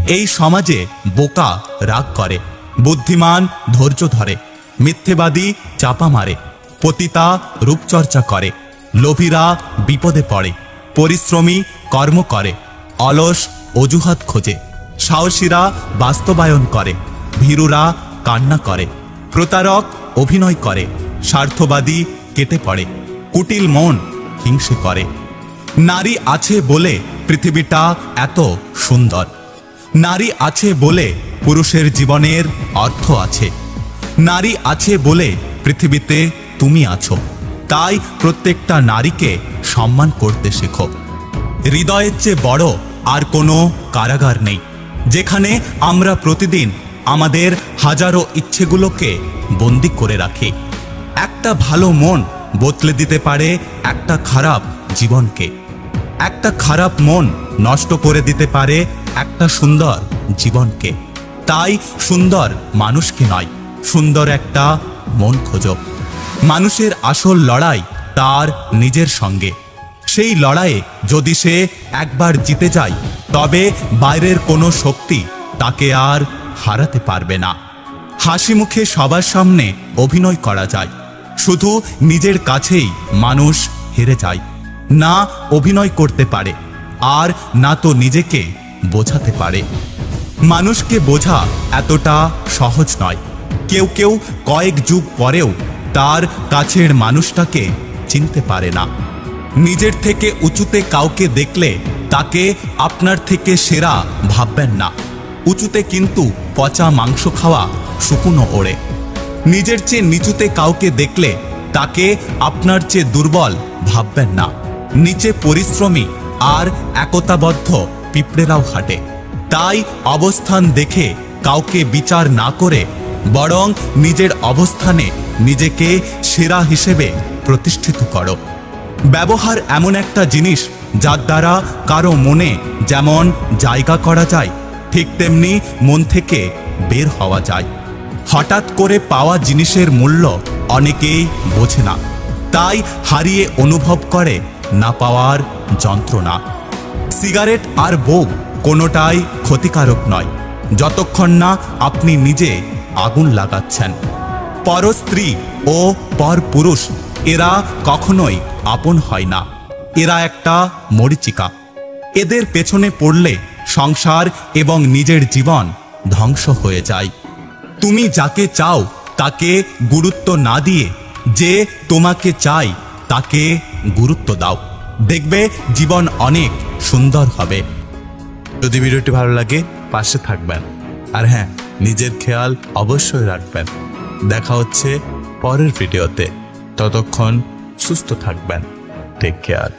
এই সমাজে বোকা রাগ করে, বুদ্ধিমান ধৈর্য ধরে, মিথ্যেবাদী চাপা মারে, পতিতা রূপচর্চা করে, লোভীরা বিপদে পড়ে, পরিশ্রমী কর্ম করে, অলস অজুহাত খোঁজে, সাহসীরা বাস্তবায়ন করে, ভীরুরা কান্না করে, প্রতারক অভিনয় করে, স্বার্থবাদী কেটে পড়ে, কুটিল মন হিংসে করে। নারী আছে বলে পৃথিবীটা এত সুন্দর। নারী আছে বলে পুরুষের জীবনের অর্থ আছে। নারী আছে বলে পৃথিবীতে তুমি আছো। তাই প্রত্যেকটা নারীকে সম্মান করতে শেখো। হৃদয়ের চেয়ে বড় আর কোনো কারাগার নেই, যেখানে আমরা প্রতিদিন আমাদের হাজারো ইচ্ছেগুলোকে বন্দি করে রাখি। একটা ভালো মন বদলে দিতে পারে একটা খারাপ জীবনকে। একটা খারাপ মন নষ্ট করে দিতে পারে একটা সুন্দর জীবনকে। তাই সুন্দর মানুষকে নয়, সুন্দর একটা মন খোঁজো। মানুষের আসল লড়াই তার নিজের সঙ্গে। সেই লড়াইয়ে যদি সে একবার জিতে যায়, তবে বাইরের কোনো শক্তি তাকে আর হারাতে পারবে না। হাসি মুখে সবার সামনে অভিনয় করা যায়, শুধু নিজের কাছেই মানুষ হেরে যায়। না অভিনয় করতে পারে, আর না তো নিজেকে বোঝাতে পারে। মানুষকে বোঝা এতটা সহজ নয়। কেউ কেউ কয়েক যুগ পরেও তার কাছের মানুষটাকে চিনতে পারে না। নিজের থেকে উঁচুতে কাউকে দেখলে তাকে আপনার থেকে সেরা ভাববেন না। উঁচুতে কিন্তু পচা মাংস খাওয়া শুকনো ওড়ে। নিজের চেয়ে নিচুতে কাউকে দেখলে তাকে আপনার চেয়ে দুর্বল ভাববেন না। নিচে পরিশ্রমী আর একতাবদ্ধ পিঁপড়েরাও হাঁটে। তাই অবস্থান দেখে কাউকে বিচার না করে বরং নিজের অবস্থানে নিজেকে সেরা হিসেবে প্রতিষ্ঠিত করো। ব্যবহার এমন একটা জিনিস যার দ্বারা কারো মনে যেমন জায়গা করা যায়, ঠিক তেমনি মন থেকে বের হওয়া যায়। হঠাৎ করে পাওয়া জিনিসের মূল্য অনেকেই বোঝে না, তাই হারিয়ে অনুভব করে না পাওয়ার যন্ত্রণা। সিগারেট আর বউ কোনোটাই ক্ষতিকারক নয়, যতক্ষণ না আপনি নিজে আগুন লাগাচ্ছেন। পর স্ত্রী ও পর পুরুষ এরা কখনোই আপন হয় না। এরা একটা মরীচিকা। এদের পেছনে পড়লে সংসার এবং নিজের জীবন ধ্বংস হয়ে যায়। তুমি যাকে চাও তাকে গুরুত্ব না দিয়ে যে তোমাকে চাই তাকে গুরুত্ব দাও। দেখবে জীবন অনেক সুন্দর হবে। যদি ভিডিওটি ভালো লাগে পাশে থাকবেন, আর হ্যাঁ, নিজের খেয়াল অবশ্যই রাখবেন। দেখা হচ্ছে পরের ভিডিওতে। ততক্ষণ সুস্থ থাকবেন। Take care.